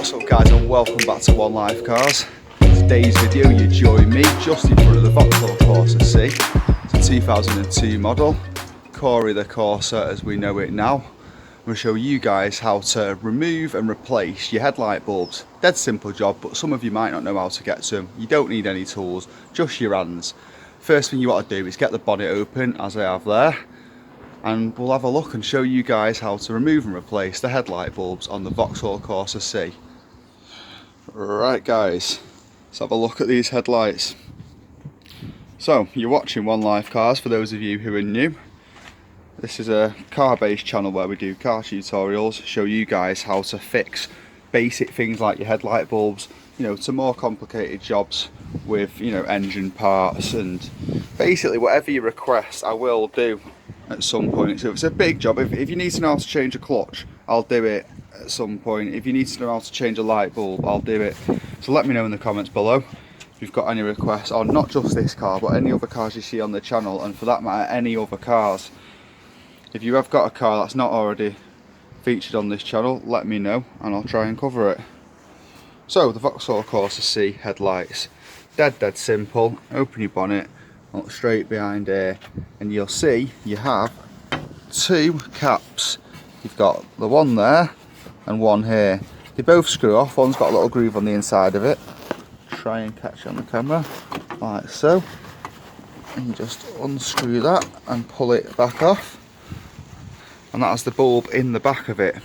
What's up guys, and welcome back to One Life Cars. In today's video you join me just in front of the Vauxhall Corsa C. It's a 2002 model, Corsa the Corsa as we know it now. I'm going to show you guys how to remove and replace your headlight bulbs. Dead simple job, but some of you might not know how to get to them. You don't need any tools, just your hands. First thing you want to do is get the bonnet open, as I have there, and we'll have a look and show you guys how to remove and replace the headlight bulbs on the Vauxhall Corsa C. Right guys, let's have a look at these headlights. So, you're watching One Life Cars for those of you who are new. This is a car-based channel where we do car tutorials, show you guys how to fix basic things like your headlight bulbs, you know, to more complicated jobs with, you know, engine parts, and basically whatever you request I will do at some point. So if it's a big job, if you need to know how to change a clutch, I'll do it at some point. If you need to know how to change a light bulb, I'll do it. So let me know in the comments below if you've got any requests on not just this car but any other cars you see on the channel, and for that matter any other cars. If you have got a car that's not already featured on this channel, let me know and I'll try and cover it. So the Vauxhall Corsa C headlights, dead simple. Open your bonnet, look straight behind here, and you'll see you have two caps. You've got the one there and one here. They both screw off. One's got a little groove on the inside of it. Try and catch it on the camera like so, and you just unscrew that and pull it back off, and that has the bulb in the back of it.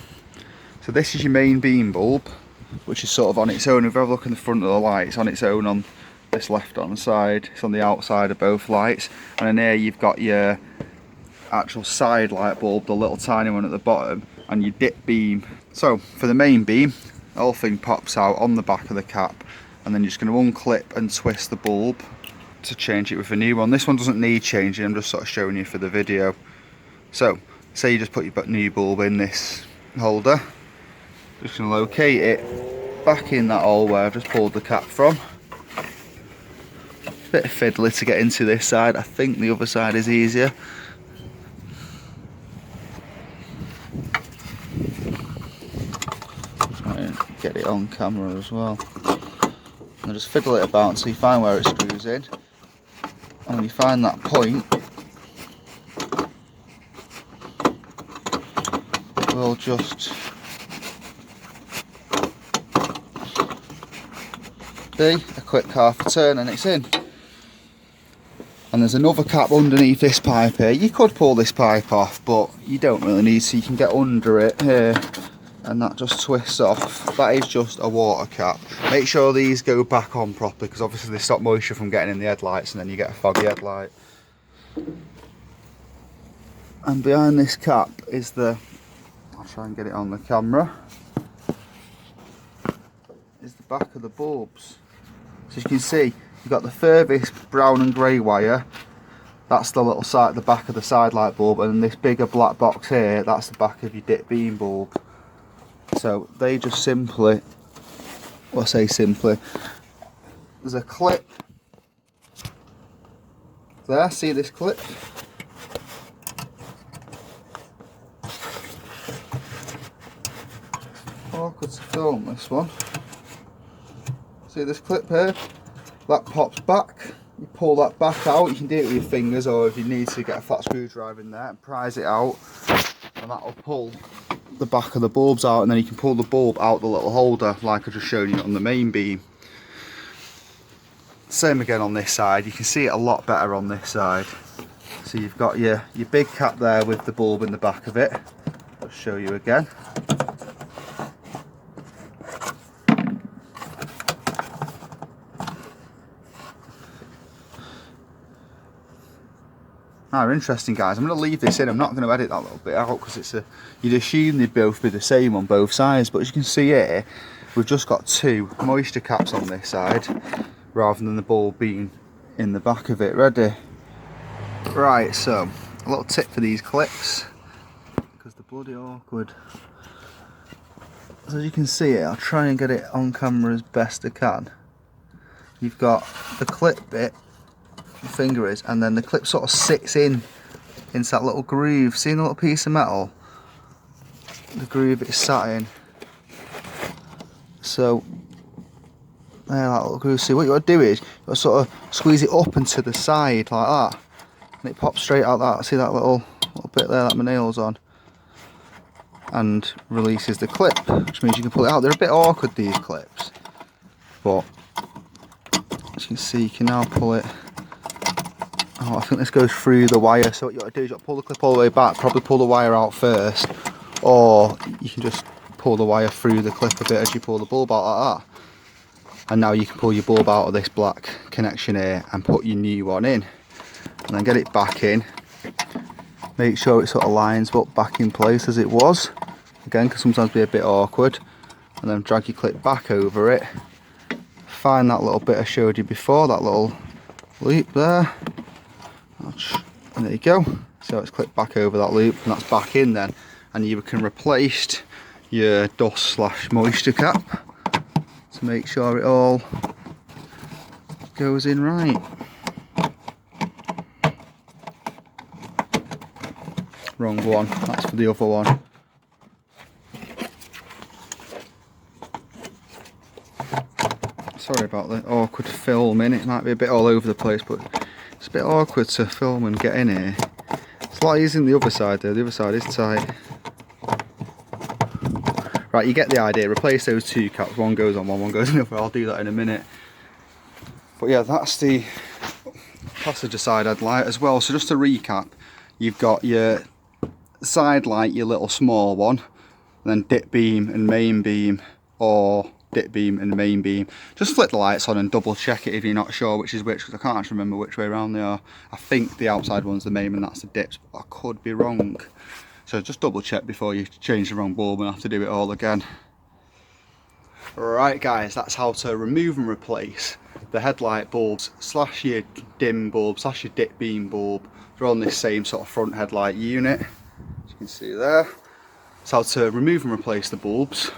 So this is your main beam bulb, which is sort of on its own. If you have a look in the front of the light, it's on its own on this left hand side. It's on the outside of both lights, and in here you've got your actual side light bulb, the little tiny one at the bottom, and your dip beam. So for the main beam, the whole thing pops out on the back of the cap, and then you're just going to unclip and twist the bulb to change it with a new one. This one doesn't need changing, I'm just sort of showing you for the video. So say you just put your new bulb in this holder, just going to locate it back in that hole where I've just pulled the cap from. Bit of fiddly to get into this side, I think the other side is easier. Try and get it on camera as well. And just fiddle it about until you find where it screws in. And when you find that point, we'll just do a quick half a turn and it's in. And there's another cap underneath this pipe here. You could pull this pipe off, but you don't really need to. You can get under it here and that just twists off. That is just a water cap. Make sure these go back on properly, because obviously they stop moisture from getting in the headlights and then you get a foggy headlight. And behind this cap is the, I'll try and get it on the camera, is the back of the bulbs. So you can see you've got the furthest brown and grey wire, that's the little side, the back of the side light bulb, and this bigger black box here, that's the back of your dip beam bulb. So they just simply, well I say simply, there's a clip there, see this clip? Awkward to film this one. See this clip here? That pops back, you pull that back out. You can do it with your fingers, or if you need to get a flat screwdriver in there and prise it out, and that'll pull the back of the bulbs out, and then you can pull the bulb out the little holder like I just showed you on the main beam. Same again on this side, you can see it a lot better on this side. So you've got your big cap there with the bulb in the back of it. I'll show you again. Now, interesting guys, I'm going to leave this in. I'm not going to edit that little bit out because it's you'd assume they'd both be the same on both sides, but as you can see here, we've just got two moisture caps on this side rather than the bulb being in the back of it. Ready? Right, so a little tip for these clips, because they're bloody awkward. So as you can see here, I'll try and get it on camera as best I can. You've got the clip bit, the finger is, and then the clip sort of sits into that little groove. See the little piece of metal? The groove it's sat in. So there, that little groove. See, what you got to do is you got to sort of squeeze it up and to the side like that, and it pops straight out that. See that little bit there that my nail's on, and releases the clip, which means you can pull it out. They're a bit awkward, these clips, but as you can see, you can now pull it. Oh, I think this goes through the wire. So what you got to do is you got to pull the clip all the way back, probably pull the wire out first, or you can just pull the wire through the clip a bit as you pull the bulb out like that. And now you can pull your bulb out of this black connection here and put your new one in, and then get it back in. Make sure it sort of lines up back in place as it was. Again, can sometimes be a bit awkward. And then drag your clip back over it. Find that little bit I showed you before, that little loop there. And there you go. So it's clipped back over that loop, and that's back in then. And you can replace your dust / moisture cap to make sure it all goes in right. Wrong one, that's for the other one. Sorry about the awkward filming, it might be a bit all over the place, but it's a bit awkward to film and get in here. It's a lot easier than the other side though, the other side is tight. Right, you get the idea, replace those two caps, one goes on one goes on the other. I'll do that in a minute. But yeah, that's the passenger side headlight as well. So just to recap, you've got your side light, your little small one, and then dip beam and main beam, or dip beam and main beam. Just flip the lights on and double check it if you're not sure which is which, because I can't actually remember which way around they are. I think the outside one's the main and that's the dips, but I could be wrong. So just double check before you change the wrong bulb and have to do it all again. Right guys, that's how to remove and replace the headlight bulbs / your dim bulb / your dip beam bulb. They're on this same sort of front headlight unit. As you can see there. It's how to remove and replace the bulbs.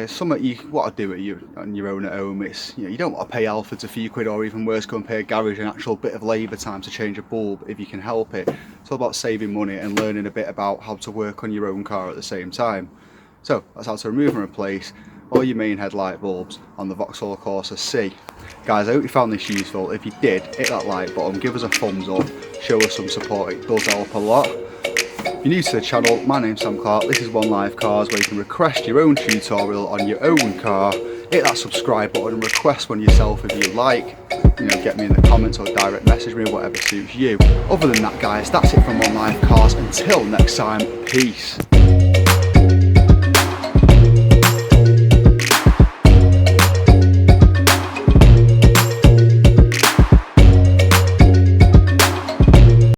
Something you want to do on your own at home. It's, you don't want to pay Alfred's a few quid, or even worse, go and pay a garage an actual bit of labour time to change a bulb if you can help it. It's all about saving money and learning a bit about how to work on your own car at the same time. So that's how to remove and replace all your main headlight bulbs on the Vauxhall Corsa C. Guys, I hope you found this useful. If you did, hit that like button, give us a thumbs up, show us some support, it does help a lot. If you're new to the channel, my name's Sam Clark, this is One Life Cars, where you can request your own tutorial on your own car. Hit that subscribe button and request one yourself if you like. Get me in the comments or direct message me, whatever suits you. Other than that guys, that's it from One Life Cars. Until next time, peace.